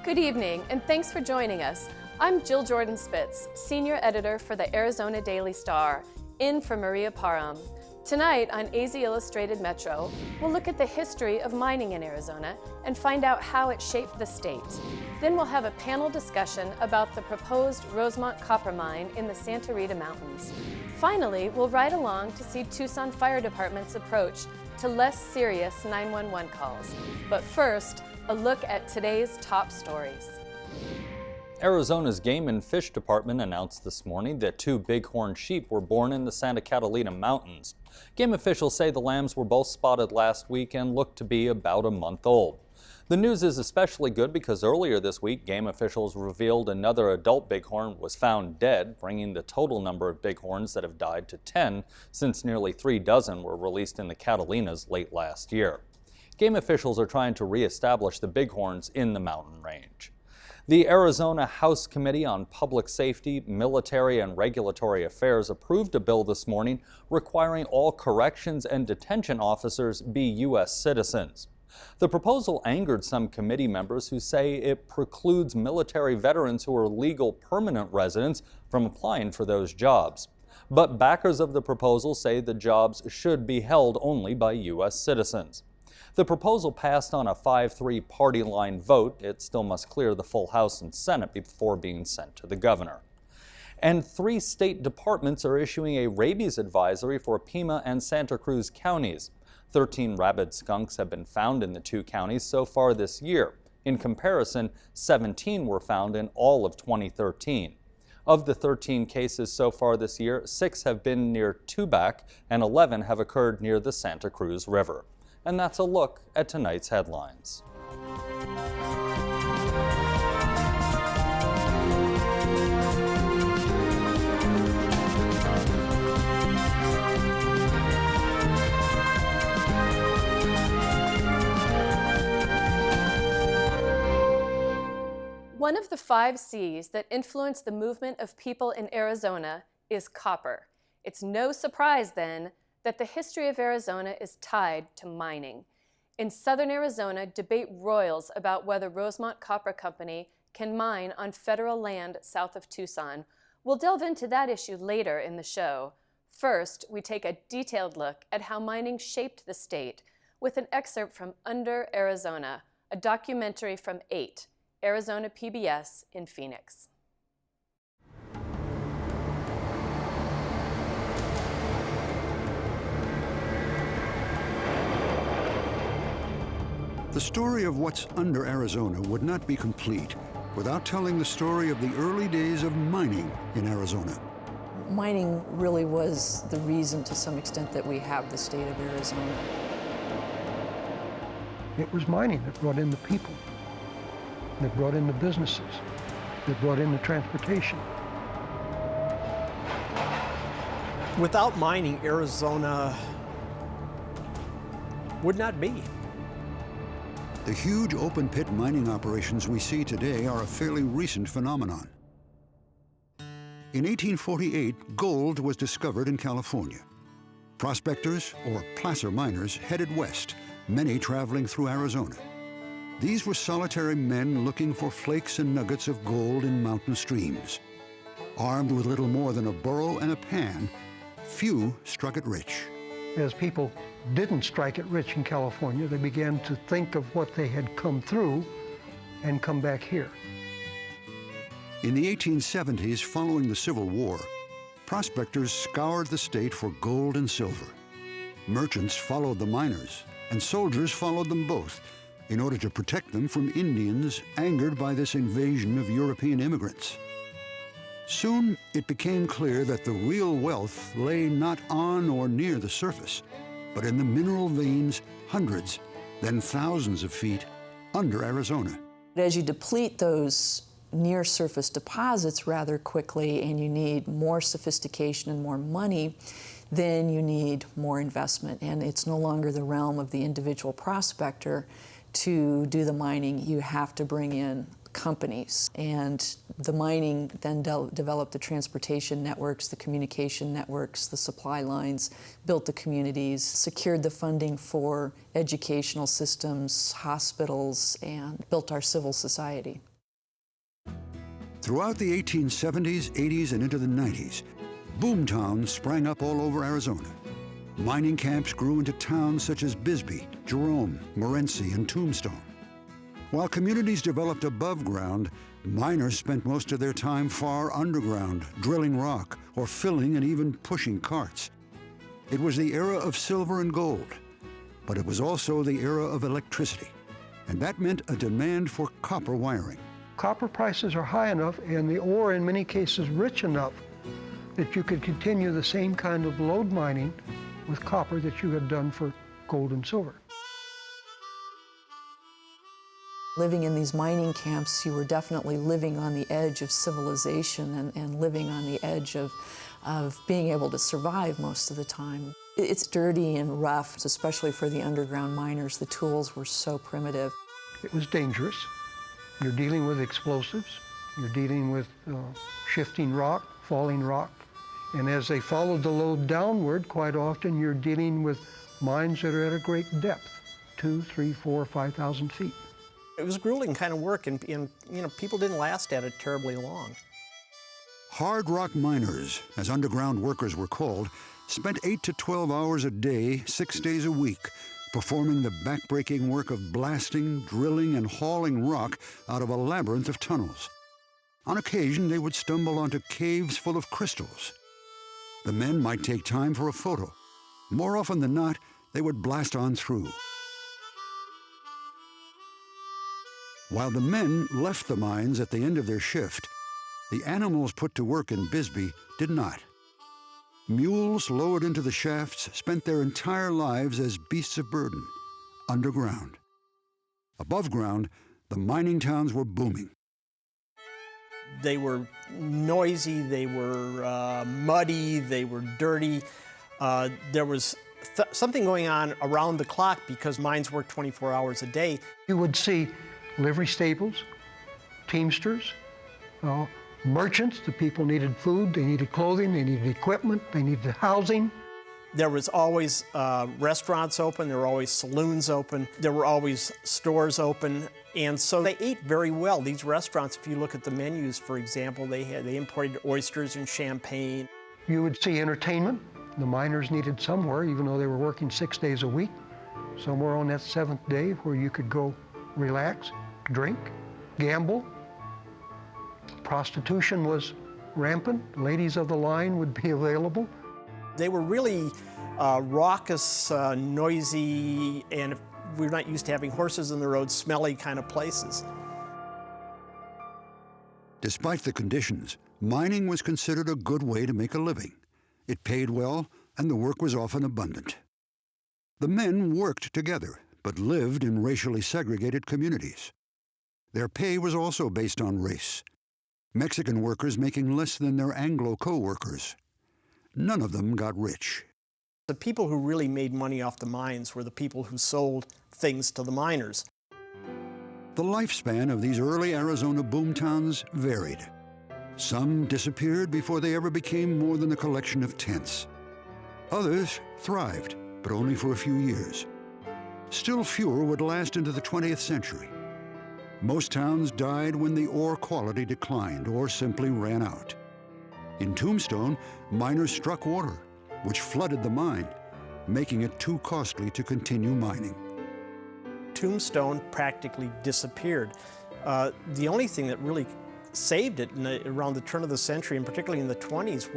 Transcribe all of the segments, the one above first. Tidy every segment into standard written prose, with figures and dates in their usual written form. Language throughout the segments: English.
Good evening, and thanks for joining us. I'm Jill Jordan Spitz, Senior Editor for the Arizona Daily Star, in for Maria Parham. Tonight on AZ Illustrated Metro, we'll look at the history of mining in Arizona and find out how it shaped the state. Then we'll have a panel discussion about the proposed Rosemont Copper Mine in the Santa Rita Mountains. Finally, we'll ride along to see Tucson Fire Department's approach to less serious 911 calls. But first, a look at today's top stories. Arizona's Game and Fish Department announced this morning that 2 bighorn sheep were born in the Santa Catalina Mountains. Game officials say the lambs were both spotted last week and look to be about a month old. The news is especially good because earlier this week, game officials revealed another adult bighorn was found dead, bringing the total number of bighorns that have died to 10 since nearly 3 dozen were released in the Catalinas late last year. Game officials are trying to reestablish the bighorns in the mountain range. The Arizona House Committee on Public Safety, Military and Regulatory Affairs approved a bill this morning requiring all corrections and detention officers be U.S. citizens. The proposal angered some committee members who say it precludes military veterans who are legal permanent residents from applying for those jobs. But backers of the proposal say the jobs should be held only by U.S. citizens. The proposal passed on a 5-3 party line vote. It still must clear the full House and Senate before being sent to the governor. And 3 state departments are issuing a rabies advisory for Pima and Santa Cruz counties. 13 rabid skunks have been found in the 2 counties so far this year. In comparison, 17 were found in all of 2013. Of the 13 cases so far this year, 6 have been near Tubac and 11 have occurred near the Santa Cruz River. And that's a look at tonight's headlines. One of the 5 C's that influence the movement of people in Arizona is copper. It's no surprise, then, that the history of Arizona is tied to mining. In southern Arizona, debate roils about whether Rosemont Copper Company can mine on federal land south of Tucson. We'll delve into that issue later in the show. First, we take a detailed look at how mining shaped the state with an excerpt from Under Arizona, a documentary from 8, Arizona PBS in Phoenix. The story of what's under Arizona would not be complete without telling the story of the early days of mining in Arizona. Mining really was the reason to some extent that we have the state of Arizona. It was mining that brought in the people, that brought in the businesses, that brought in the transportation. Without mining, Arizona would not be. The huge open-pit mining operations we see today are a fairly recent phenomenon. In 1848, gold was discovered in California. Prospectors, or placer miners, headed west, many traveling through Arizona. These were solitary men looking for flakes and nuggets of gold in mountain streams. Armed with little more than a burro and a pan, few struck it rich. As people didn't strike it rich in California, they began to think of what they had come through and come back here. In the 1870s, following the Civil War, prospectors scoured the state for gold and silver. Merchants followed the miners, and soldiers followed them both in order to protect them from Indians angered by this invasion of European immigrants. Soon, it became clear that the real wealth lay not on or near the surface, but in the mineral veins hundreds, then thousands of feet under Arizona. As you deplete those near-surface deposits rather quickly and you need more sophistication and more money, then you need more investment. And it's no longer the realm of the individual prospector to do the mining. You have to bring in companies. And the mining then developed the transportation networks, the communication networks, the supply lines, built the communities, secured the funding for educational systems, hospitals, and built our civil society. Throughout the 1870s, 80s, and into the 90s, boom towns sprang up all over Arizona. Mining camps grew into towns such as Bisbee, Jerome, Morenci, and Tombstone. While communities developed above ground, miners spent most of their time far underground, drilling rock or filling and even pushing carts. It was the era of silver and gold, but it was also the era of electricity, and that meant a demand for copper wiring. Copper prices are high enough and the ore in many cases rich enough that you could continue the same kind of lode mining with copper that you had done for gold and silver. Living in these mining camps, you were definitely living on the edge of civilization and living on the edge of being able to survive most of the time. It's dirty and rough, especially for the underground miners. The tools were so primitive. It was dangerous. You're dealing with explosives. You're dealing with shifting rock, falling rock. And as they followed the lode downward, quite often you're dealing with mines that are at a great depth, 2, 3, 4, 5,000 feet. It was grueling kind of work, and people didn't last at it terribly long. Hard rock miners, as underground workers were called, spent 8 to 12 hours a day, 6 days a week, performing the backbreaking work of blasting, drilling, and hauling rock out of a labyrinth of tunnels. On occasion, they would stumble onto caves full of crystals. The men might take time for a photo. More often than not, they would blast on through. While the men left the mines at the end of their shift, the animals put to work in Bisbee did not. Mules lowered into the shafts spent their entire lives as beasts of burden, underground. Above ground, the mining towns were booming. They were noisy, they were muddy, they were dirty. There was something going on around the clock because mines worked 24 hours a day. You would see livery stables, teamsters, merchants. The people needed food, they needed clothing, they needed equipment, they needed housing. There was always restaurants open, there were always saloons open, there were always stores open, and so they ate very well. These restaurants, if you look at the menus, for example, they imported oysters and champagne. You would see entertainment. The miners needed somewhere, even though they were working 6 days a week, somewhere on that 7th day where you could go relax, drink, gamble. Prostitution was rampant. Ladies of the line would be available. They were really raucous, noisy, and we're not used to having horses in the road, smelly kind of places. Despite the conditions, mining was considered a good way to make a living. It paid well, and the work was often abundant. The men worked together, but lived in racially segregated communities. Their pay was also based on race. Mexican workers making less than their Anglo co-workers. None of them got rich. The people who really made money off the mines were the people who sold things to the miners. The lifespan of these early Arizona boomtowns varied. Some disappeared before they ever became more than a collection of tents. Others thrived, but only for a few years. Still fewer would last into the 20th century. Most towns died when the ore quality declined or simply ran out. In Tombstone, miners struck water, which flooded the mine, making it too costly to continue mining. Tombstone practically disappeared. The only thing that really saved it around the turn of the century, and particularly in the 20s,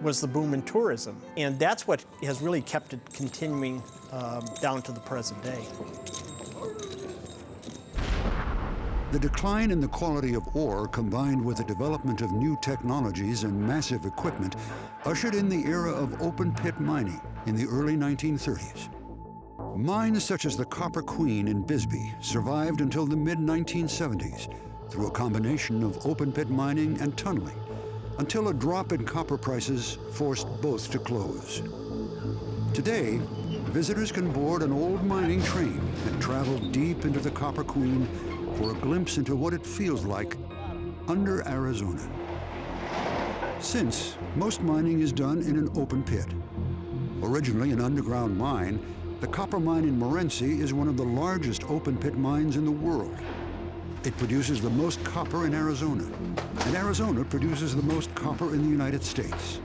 was the boom in tourism. And that's what has really kept it continuing down to the present day. The decline in the quality of ore, combined with the development of new technologies and massive equipment, ushered in the era of open-pit mining in the early 1930s. Mines such as the Copper Queen in Bisbee survived until the mid-1970s through a combination of open-pit mining and tunneling, until a drop in copper prices forced both to close. Today, visitors can board an old mining train and travel deep into the Copper Queen for a glimpse into what it feels like under Arizona. Since most mining is done in an open pit. Originally an underground mine, the copper mine in Morenci is one of the largest open pit mines in the world. It produces the most copper in Arizona, and Arizona produces the most copper in the United States.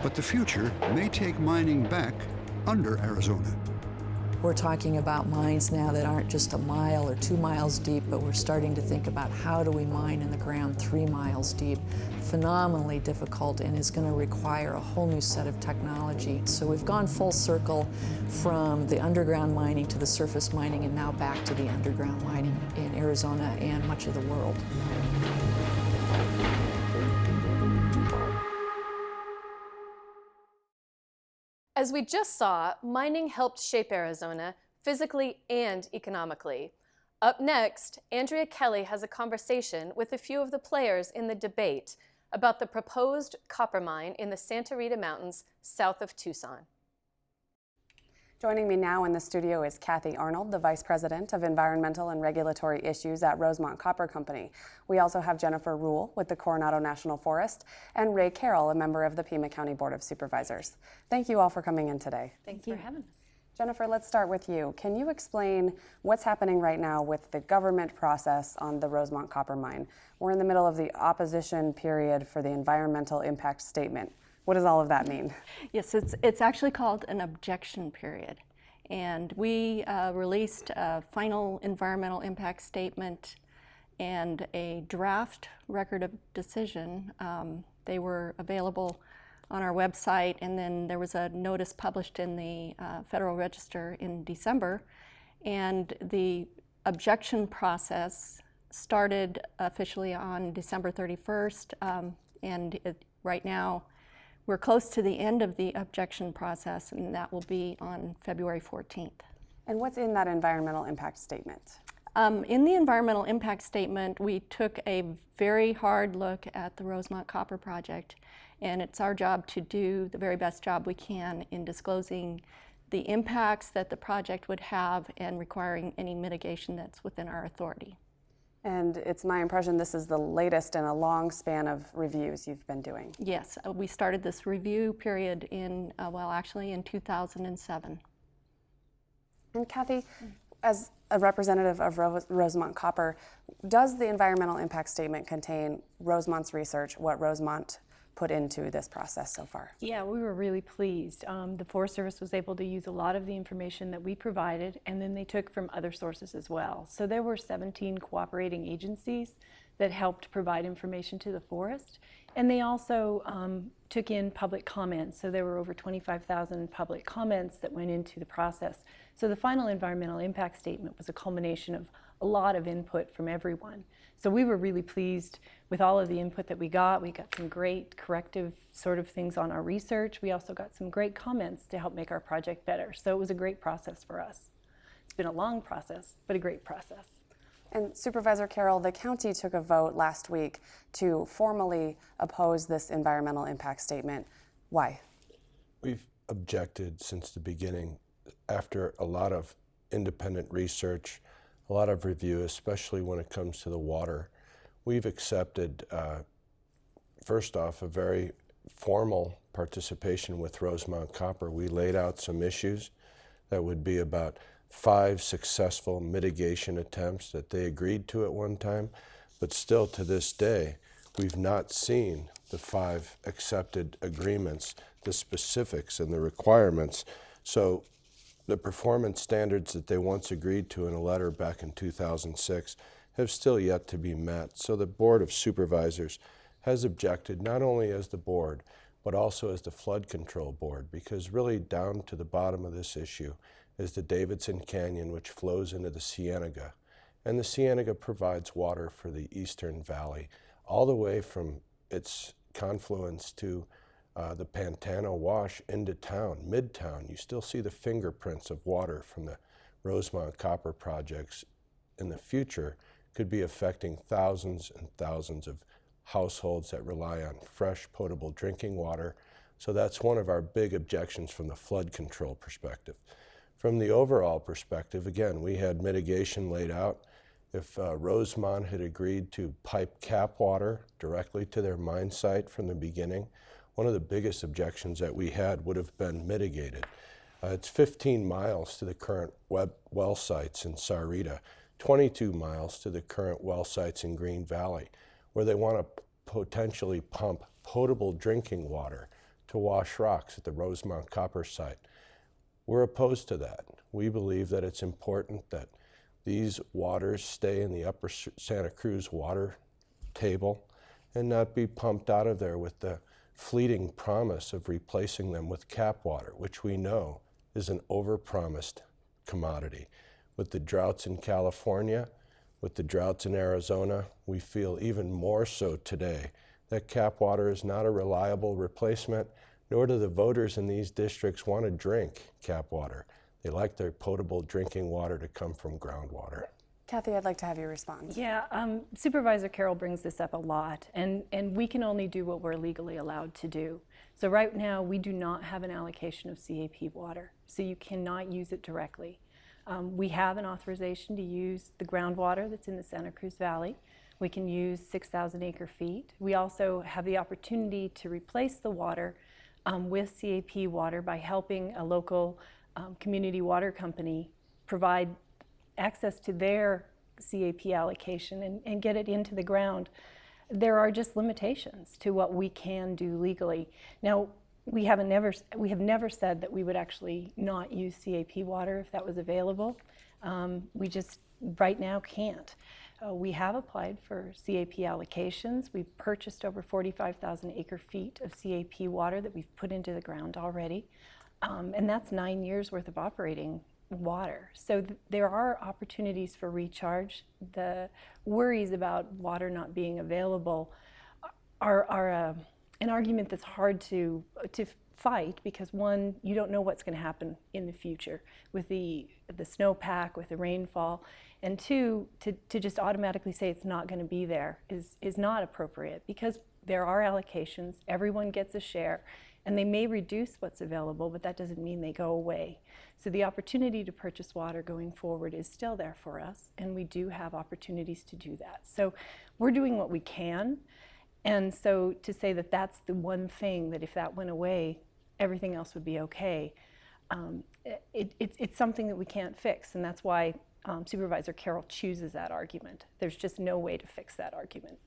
But the future may take mining back under Arizona. We're talking about mines now that aren't just a mile or 2 miles deep, but we're starting to think about how do we mine in the ground 3 miles deep. Phenomenally difficult and is going to require a whole new set of technology. So we've gone full circle from the underground mining to the surface mining and now back to the underground mining in Arizona and much of the world. As we just saw, mining helped shape Arizona physically and economically. Up next, Andrea Kelly has a conversation with a few of the players in the debate about the proposed copper mine in the Santa Rita Mountains south of Tucson. Joining me now in the studio is Kathy Arnold, the Vice President of Environmental and Regulatory Issues at Rosemont Copper Company. We also have Jennifer Ruyle with the Coronado National Forest and Ray Carroll, a member of the Pima County Board of Supervisors. Thank you all for coming in today. Thanks for having us. Jennifer, let's start with you. Can you explain what's happening right now with the government process on the Rosemont Copper Mine? We're in the middle of the opposition period for the environmental impact statement. What does all of that mean? Yes, it's actually called an objection period. And we released a final environmental impact statement and a draft record of decision. They were available on our website, and then there was a notice published in the Federal Register in December. And the objection process started officially on December 31st, right now we're close to the end of the objection process, and that will be on February 14th. And what's in that environmental impact statement? In the environmental impact statement, we took a very hard look at the Rosemont Copper Project, and it's our job to do the very best job we can in disclosing the impacts that the project would have and requiring any mitigation that's within our authority. And it's my impression this is the latest in a long span of reviews you've been doing. Yes, we started this review period in 2007. And Kathy, as a representative of Rosemont Copper, does the environmental impact statement contain Rosemont's research, what Rosemont put into this process so far? Yeah, we were really pleased. The Forest Service was able to use a lot of the information that we provided, and then they took from other sources as well. So there were 17 cooperating agencies that helped provide information to the forest, and they also took in public comments. So there were over 25,000 public comments that went into the process. So the final environmental impact statement was a culmination of a lot of input from everyone. So we were really pleased with all of the input that we got. We got some great corrective sort of things on our research. We also got some great comments to help make our project better. So it was a great process for us. It's been a long process, but a great process. And Supervisor Carroll, the county took a vote last week to formally oppose this environmental impact statement. Why? We've objected since the beginning after a lot of independent research, a lot of review, especially when it comes to the water. We've accepted, first off, a very formal participation with Rosemont Copper. We laid out some issues that would be about 5 successful mitigation attempts that they agreed to at one time, but still to this day, we've not seen the 5 accepted agreements, the specifics and the requirements. So the performance standards that they once agreed to in a letter back in 2006 have still yet to be met. So the Board of Supervisors has objected, not only as the board, but also as the Flood Control Board, because really down to the bottom of this issue is the Davidson Canyon, which flows into the Cienega. And the Cienega provides water for the Eastern Valley, all the way from its confluence to the Pantano Wash into town, midtown. You still see the fingerprints of water from the Rosemont Copper projects in the future could be affecting thousands and thousands of households that rely on fresh, potable drinking water. So that's one of our big objections from the flood control perspective. From the overall perspective, again, we had mitigation laid out. If Rosemont had agreed to pipe cap water directly to their mine site from the beginning, one of the biggest objections that we had would have been mitigated. It's 15 miles to the current well sites in Sarita, 22 miles to the current well sites in Green Valley, where they want to potentially pump potable drinking water to wash rocks at the Rosemont Copper site. We're opposed to that. We believe that it's important that these waters stay in the upper Santa Cruz water table and not be pumped out of there with the fleeting promise of replacing them with cap water, which we know is an overpromised commodity. With the droughts in California, with the droughts in Arizona, we feel even more so today that cap water is not a reliable replacement, nor do the voters in these districts want to drink cap water. They like their potable drinking water to come from groundwater. Kathy, I'd like to have you respond. Yeah, Supervisor Carroll brings this up a lot, and we can only do what we're legally allowed to do. So right now, we do not have an allocation of CAP water, so you cannot use it directly. We have an authorization to use the groundwater that's in the Santa Cruz Valley. We can use 6,000 acre feet. We also have the opportunity to replace the water with CAP water by helping a local community water company provide access to their CAP allocation and get it into the ground. There are just limitations to what we can do legally. Now, we have never said that we would actually not use CAP water if that was available. We just right now can't. We have applied for CAP allocations. We've purchased over 45,000 acre feet of CAP water that we've put into the ground already. And that's 9 years worth of operating water. So there are opportunities for recharge. The worries about water not being available are an argument that's hard to fight, because one, you don't know what's going to happen in the future with the snowpack, with the rainfall, and two, to just automatically say it's not going to be there is not appropriate, because there are allocations, everyone gets a share, and they may reduce what's available, but that doesn't mean they go away. So the opportunity to purchase water going forward is still there for us, and we do have opportunities to do that. So we're doing what we can, and so to say that that's the one thing that if that went away, everything else would be okay, it's something that we can't fix, and that's why Supervisor Carroll chooses that argument. There's just no way to fix that argument.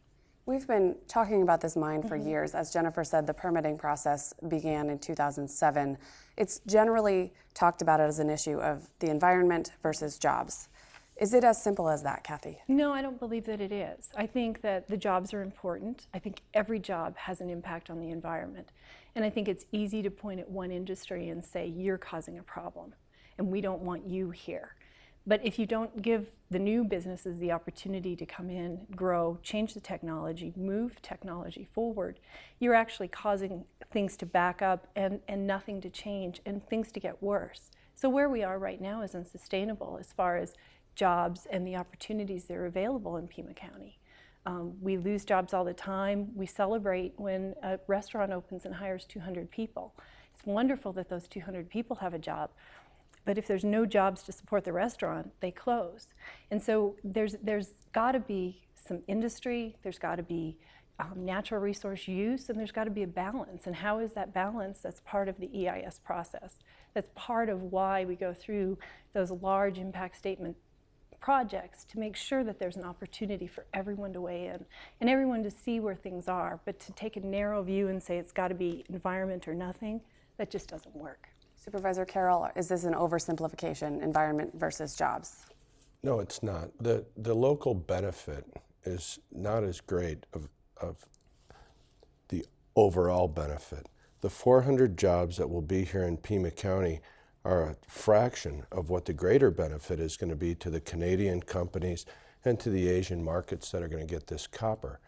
We've been talking about this mine for years. As Jennifer said, the permitting process began in 2007. It's generally talked about as an issue of the environment versus jobs. Is it as simple as that, Kathy? No, I don't believe that it is. I think that the jobs are important. I think every job has an impact on the environment. And I think it's easy to point at one industry and say, you're causing a problem, and we don't want you here. But if you don't give the new businesses the opportunity to come in, grow, change the technology, move technology forward, you're actually causing things to back up and nothing to change and things to get worse. So where we are right now is unsustainable as far as jobs and the opportunities that are available in Pima County. We lose jobs all the time. We celebrate when a restaurant opens and hires 200 people. It's wonderful that those 200 people have a job. But if there's no jobs to support the restaurant, they close. And so there's got to be some industry, there's got to be natural resource use, and there's got to be a balance. And how is that balance? That's part of the EIS process. That's part of why we go through those large impact statement projects, to make sure that there's an opportunity for everyone to weigh in and everyone to see where things are. But to take a narrow view and say it's got to be environment or nothing, that just doesn't work. Supervisor Carroll, is this an oversimplification, environment versus jobs? No, it's not. The local benefit is not as great of the overall benefit. The 400 jobs that will be here in Pima County are a fraction of what the greater benefit is going to be to the Canadian companies and to the Asian markets that are going to get this copper.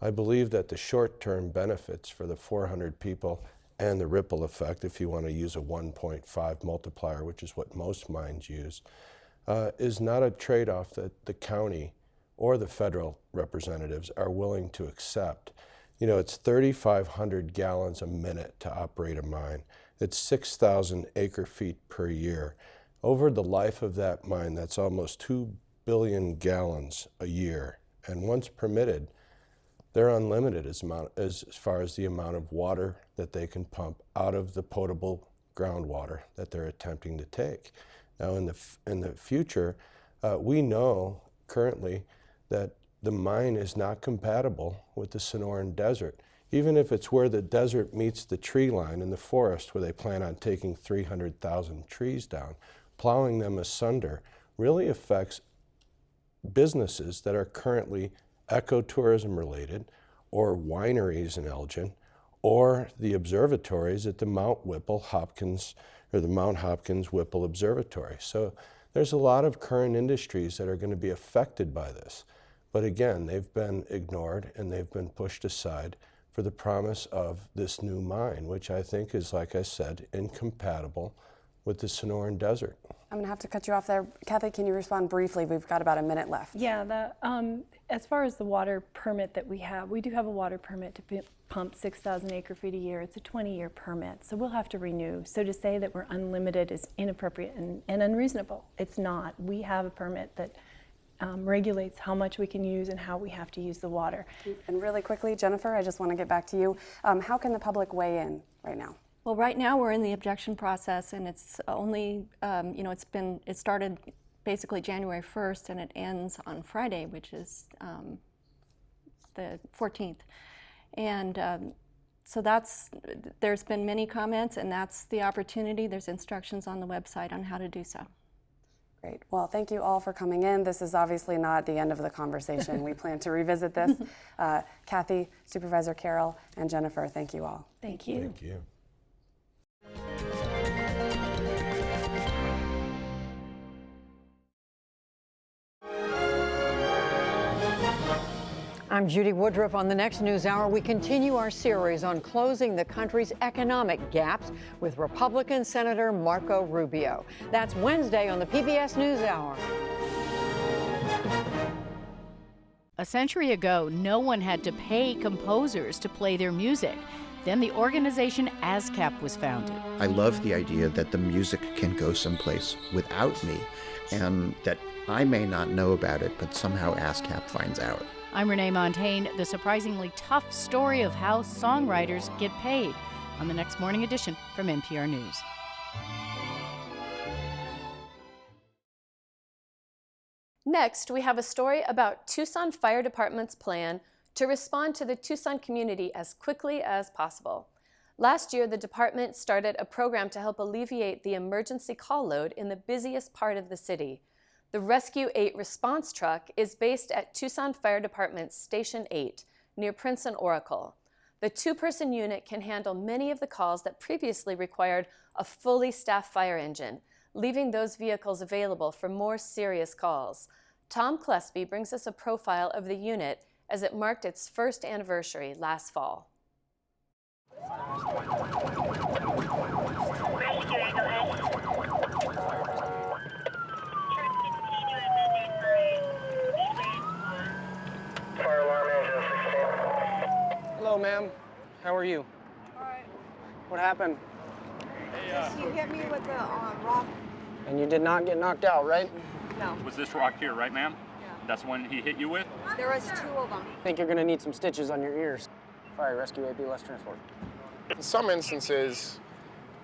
I believe that the short-term benefits for the 400 people and the ripple effect, if you want to use a 1.5 multiplier, which is what most mines use, is not a trade-off that the county or the federal representatives are willing to accept. You know, it's 3,500 gallons a minute to operate a mine. It's 6,000 acre feet per year. Over the life of that mine, that's almost 2 billion gallons a year. And once permitted, they're unlimited as far as the amount of water that they can pump out of the potable groundwater that they're attempting to take. Now, in the future, we know currently that the mine is not compatible with the Sonoran Desert. Even if it's where the desert meets the tree line in the forest where they plan on taking 300,000 trees down, plowing them asunder really affects businesses that are currently ecotourism related, or wineries in Elgin, or the observatories at the Mount Hopkins Whipple Observatory. So there's a lot of current industries that are going to be affected by this. But again, they've been ignored and they've been pushed aside for the promise of this new mine, which I think is, like I said, incompatible with the Sonoran Desert. I'm going to have to cut you off there. Kathy, can you respond briefly? We've got about a minute left. Yeah, as far as the water permit that we do have a water permit to pump 6,000 acre-feet a year. It's a 20-year permit, so we'll have to renew. So to say that we're unlimited is inappropriate and unreasonable. It's not. We have a permit that regulates how much we can use and how we have to use the water. And really quickly, Jennifer, I just want to get back to you. How can the public weigh in right now? Well, right now we're in the objection process, and it's only, it started basically January 1st, and it ends on Friday, which is the 14th. And so there's been many comments, and that's the opportunity. There's instructions on the website on how to do so. Great. Well, thank you all for coming in. This is obviously not the end of the conversation. We plan to revisit this. Kathy, Supervisor Carroll, and Jennifer, thank you all. Thank you. Thank you. I'm Judy Woodruff. On the next News Hour, we continue our series on closing the country's economic gaps with Republican Senator Marco Rubio. That's Wednesday on the PBS NewsHour. A century ago, no one had to pay composers to play their music. Then the organization ASCAP was founded. I love the idea that the music can go someplace without me, and that I may not know about it, but somehow ASCAP finds out. I'm Renee Montaigne, the surprisingly tough story of how songwriters get paid on the next morning edition from NPR News. Next, we have a story about Tucson Fire Department's plan to respond to the Tucson community as quickly as possible. Last year, the department started a program to help alleviate the emergency call load in the busiest part of the city. The Rescue 8 response truck is based at Tucson Fire Department's Station 8 near Prince and Oracle. The two-person unit can handle many of the calls that previously required a fully staffed fire engine, leaving those vehicles available for more serious calls. Tom Klesby brings us a profile of the unit as it marked its first anniversary last fall. Hello, ma'am. How are you? All right. What happened? You hit me with the rock. And you did not get knocked out, right? No. Was this rock here, right, ma'am? Yeah. That's one he hit you with? There was two of them. I think you're going to need some stitches on your ears. Fire Rescue AP, let's transport. In some instances,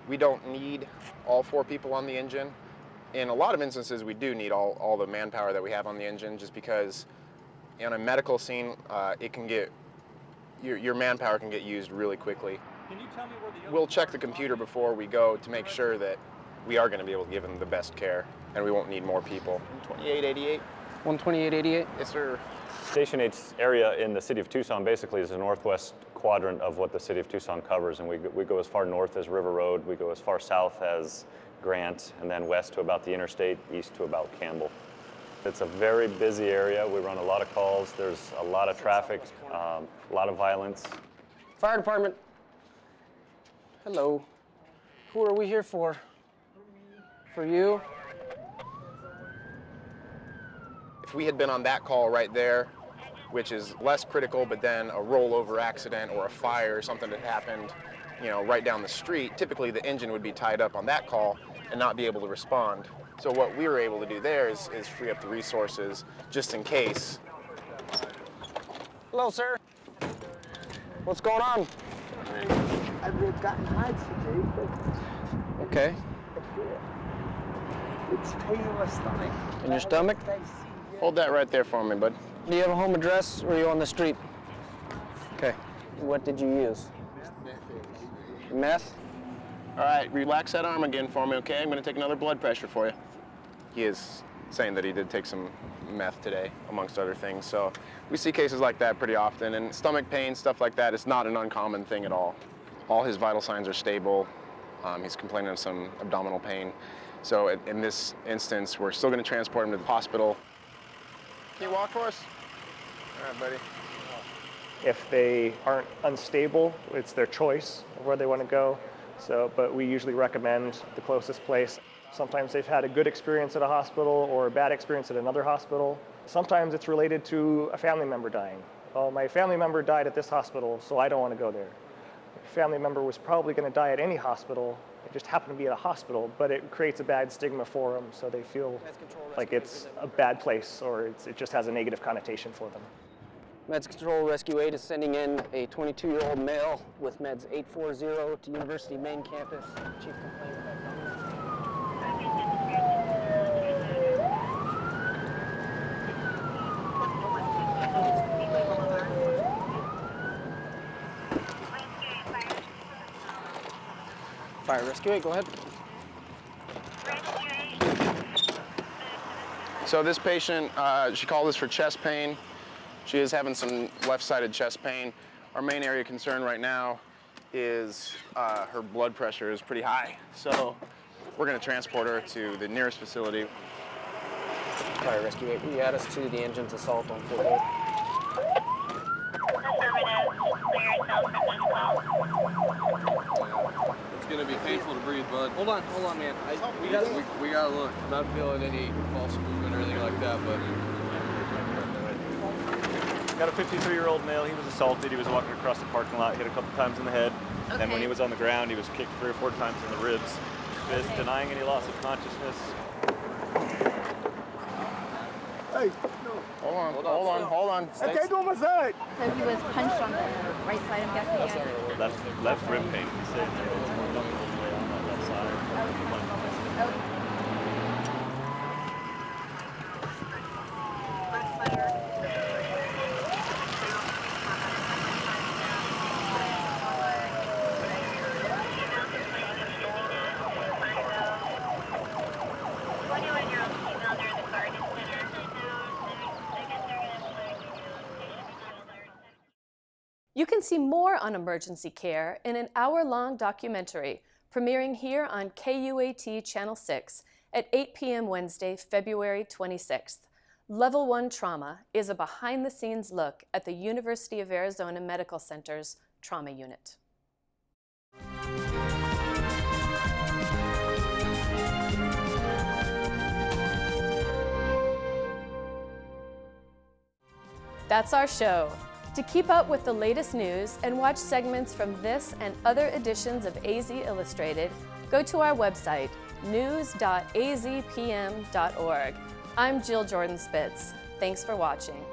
we don't need all 4 people on the engine. In a lot of instances, we do need all the manpower that we have on the engine, just because in a medical scene, it can get your manpower can get used really quickly. Can you tell me where the We'll check the computer before we go to make sure that we are going to be able to give them the best care, and we won't need more people. 12888? 12888? Yes, sir. Station 8's area in the city of Tucson basically is the northwest quadrant of what the city of Tucson covers, and we go as far north as River Road, we go as far south as Grant, and then west to about the interstate, east to about Campbell. It's a very busy area. We run a lot of calls. There's a lot of traffic, a lot of violence. Fire department. Hello. Who are we here for? For you? If we had been on that call right there, which is less critical, but then a rollover accident or a fire or something that happened, right down the street, typically the engine would be tied up on that call and not be able to respond. So what we were able to do there is free up the resources just in case. Hello, sir. What's going on? I've gotten high today, but... Okay. It's pain in my stomach. In your stomach? Hold that right there for me, bud. Do you have a home address or are you on the street? Okay. What did you use? Meth? All right, relax that arm again for me, okay? I'm gonna take another blood pressure for you. He is saying that he did take some meth today, amongst other things. So we see cases like that pretty often, and stomach pain, stuff like that, it's not an uncommon thing at all. All his vital signs are stable. He's complaining of some abdominal pain. So in this instance, we're still gonna transport him to the hospital. Can you walk for us? All right, buddy. If they aren't unstable, it's their choice of where they want to go. But we usually recommend the closest place. Sometimes they've had a good experience at a hospital or a bad experience at another hospital. Sometimes it's related to a family member dying. Oh, my family member died at this hospital, so I don't want to go there. A family member was probably going to die at any hospital. It just happened to be at a hospital, but it creates a bad stigma for them, so they feel like it's a bad place or it just has a negative connotation for them. Meds Control Rescue 8 is sending in a 22-year-old male with meds 840 to University Main Campus. Chief complaint Fire Rescue 8, go ahead. So this patient, she called us for chest pain. She is having some left-sided chest pain. Our main area of concern right now is her blood pressure is pretty high. So we're gonna transport her to the nearest facility. Fire Rescue 8, will you add us to the engine's assault on Fort Hood? It's gonna be painful to breathe, bud. Hold on, man. We gotta look. I'm not feeling any false movement or anything like that, but. Got a 53-year-old male. He was assaulted. He was walking across the parking lot, hit a couple times in the head. Okay. And when he was on the ground, he was kicked 3 or 4 times in the ribs. Fist, denying any loss of consciousness. Hey, hold on. I can't go on my side. So he was punched on the right side, I'm guessing? Yeah. Left rib pain. He said there was more dummy all the way on that left side. Okay. You can see more on emergency care in an hour-long documentary premiering here on KUAT Channel 6 at 8 p.m. Wednesday, February 26th. Level 1 Trauma is a behind-the-scenes look at the University of Arizona Medical Center's trauma unit. That's our show. To keep up with the latest news and watch segments from this and other editions of AZ Illustrated, go to our website, news.azpm.org. I'm Jill Jordan Spitz. Thanks for watching.